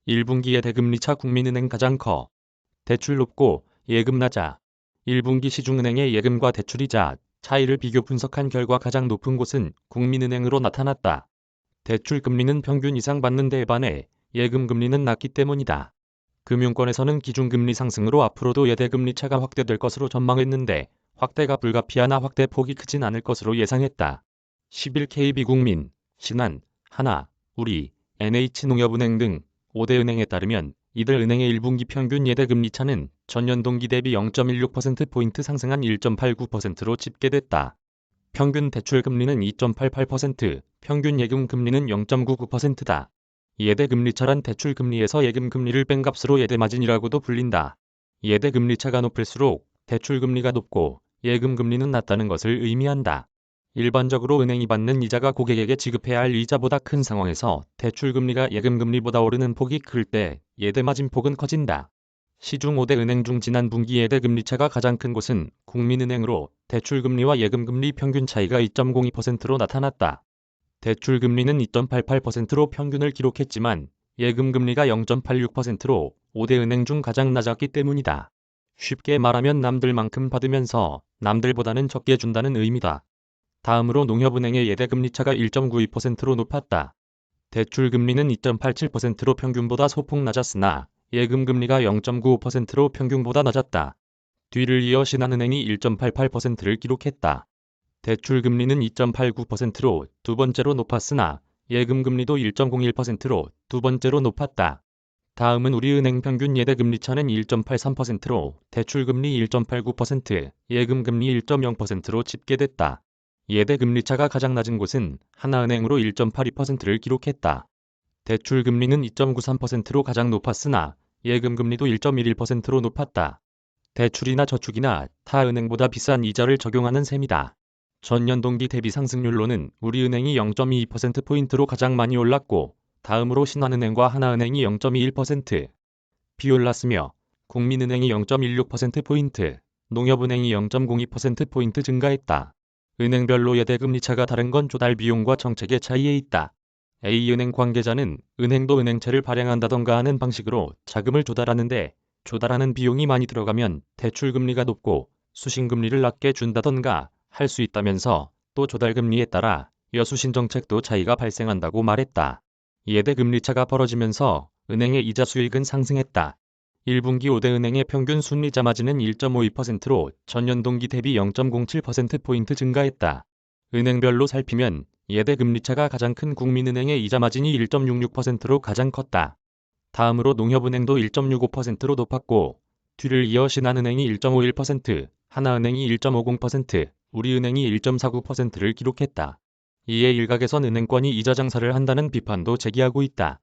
(1분기) 예대금리차 국민은행 가장 커. 대출 높고 예금 낮아. 1분기 시중은행의 예금과 대출이자 차이를 비교 분석한 결과 가장 높은 곳은 국민은행으로 나타났다. 대출 금리는 평균 이상 받는 데에 반해 예금 금리는 낮기 때문이다. 금융권에서는 기준금리 상승으로 앞으로도 예대금리 차가 확대될 것으로 전망했는데 확대가 불가피하나 확대폭이 크진 않을 것으로 예상했다. 10일 KB국민, 신한, 하나, 우리, NH농협은행 등 5대 은행에 따르면 이들 은행의 1분기 평균 예대금리 차는 전년 동기 대비 0.16%포인트 상승한 1.89%로 집계됐다. 평균 대출 금리는 2.88%, 평균 예금 금리는 0.99%다. 예대금리차란 대출 금리에서 예금 금리를 뺀 값으로 예대마진이라고도 불린다. 예대금리차가 높을수록 대출 금리가 높고 예금 금리는 낮다는 것을 의미한다. 일반적으로 은행이 받는 이자가 고객에게 지급해야 할 이자보다 큰 상황에서 대출 금리가 예금 금리보다 오르는 폭이 클 때 예대마진 폭은 커진다. 시중 5대 은행 중 지난 분기 예대금리차가 가장 큰 곳은 국민은행으로 대출금리와 예금금리 평균 차이가 2.02%로 나타났다. 대출금리는 2.88%로 평균을 기록했지만 예금금리가 0.86%로 5대 은행 중 가장 낮았기 때문이다. 쉽게 말하면 남들만큼 받으면서 남들보다는 적게 준다는 의미다. 다음으로 농협은행의 예대금리차가 1.92%로 높았다. 대출금리는 2.87%로 평균보다 소폭 낮았으나 예금금리가 0.95%로 평균보다 낮았다. 뒤를 이어 신한은행이 1.88%를 기록했다. 대출금리는 2.89%로 두 번째로 높았으나 예금금리도 1.01%로 두 번째로 높았다. 다음은 우리은행 평균 예대금리차는 1.83%로 대출금리 1.89%, 예금금리 1.0%로 집계됐다. 예대금리차가 가장 낮은 곳은 하나은행으로 1.82%를 기록했다. 대출금리는 2.93%로 가장 높았으나 예금금리도 1.11%로 높았다. 대출이나 저축이나 타 은행보다 비싼 이자를 적용하는 셈이다. 전년 동기 대비 상승률로는 우리은행이 0.22%포인트로 가장 많이 올랐고 다음으로 신한은행과 하나은행이 0.21% 비올랐으며 국민은행이 0.16%포인트, 농협은행이 0.02%포인트 증가했다. 은행별로 예대금리차가 다른 건 조달 비용과 정책의 차이에 있다. A은행 관계자는 은행도 은행채를 발행한다던가 하는 방식으로 자금을 조달하는데 조달하는 비용이 많이 들어가면 대출금리가 높고 수신금리를 낮게 준다던가 할 수 있다면서 또 조달금리에 따라 여수신 정책도 차이가 발생한다고 말했다. 예대금리차가 벌어지면서 은행의 이자 수익은 상승했다. 1분기 5대 은행의 평균 순이자 마진은 1.52%로 전년 동기 대비 0.07%포인트 증가했다. 은행별로 살피면 예대금리차가 가장 큰 국민은행의 이자 마진이 1.66%로 가장 컸다. 다음으로 농협은행도 1.65%로 높았고 뒤를 이어 신한은행이 1.51%, 하나은행이 1.50%, 우리은행이 1.49%를 기록했다. 이에 일각에선 은행권이 이자 장사를 한다는 비판도 제기하고 있다.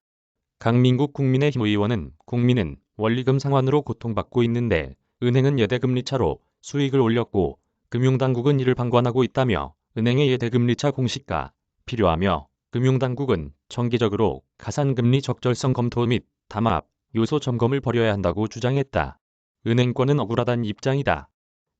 강민국 국민의힘 의원은 국민은 원리금 상환으로 고통받고 있는데 은행은 예대금리차로 수익을 올렸고 금융당국은 이를 방관하고 있다며 은행의 예대금리차 공시가 필요하며 금융당국은 정기적으로 가산금리 적절성 검토 및 담합, 요소 점검을 벌여야 한다고 주장했다. 은행권은 억울하다는 입장이다.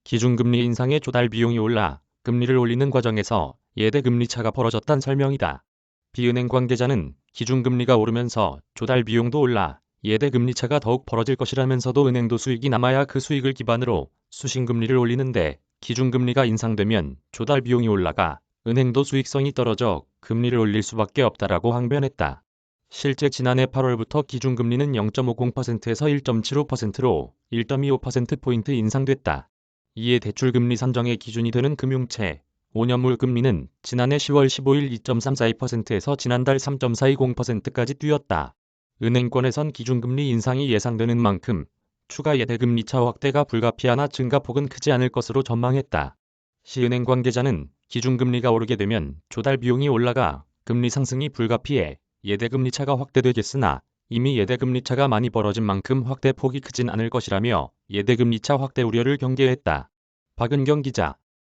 기준금리 인상에 조달 비용이 올라 금리를 올리는 과정에서 예대금리차가 벌어졌단 설명이다. B은행 관계자는 기준금리가 오르면서 조달 비용도 올라 예대금리차가 더욱 벌어질 것이라면서도 은행도 수익이 남아야 그 수익을 기반으로 수신금리를 올리는데 기준금리가 인상되면 조달 비용이 올라가 은행도 수익성이 떨어져 금리를 올릴 수밖에 없다라고 항변했다. 실제 지난해 8월부터 기준금리는 0.50%에서 1.75%로 1.25%포인트 인상됐다. 이에 대출금리 산정의 기준이 되는 금융채, 5년물 금리는 지난해 10월 15일 2.342%에서 지난달 3.420%까지 뛰었다. 은행권에선 기준금리 인상이 예상되는 만큼 추가 예대금리차 확대가 불가피하나 증가폭은 크지 않을 것으로 전망했다. 시은행 관계자는 기준금리가 오르게 되면 조달 비용이 올라가 금리 상승이 불가피해 예대금리차가 확대되겠으나 이미 예대금리차가 많이 벌어진 만큼 확대폭이 크진 않을 것이라며 예대금리차 확대 우려를 경계했다. 박은경 기자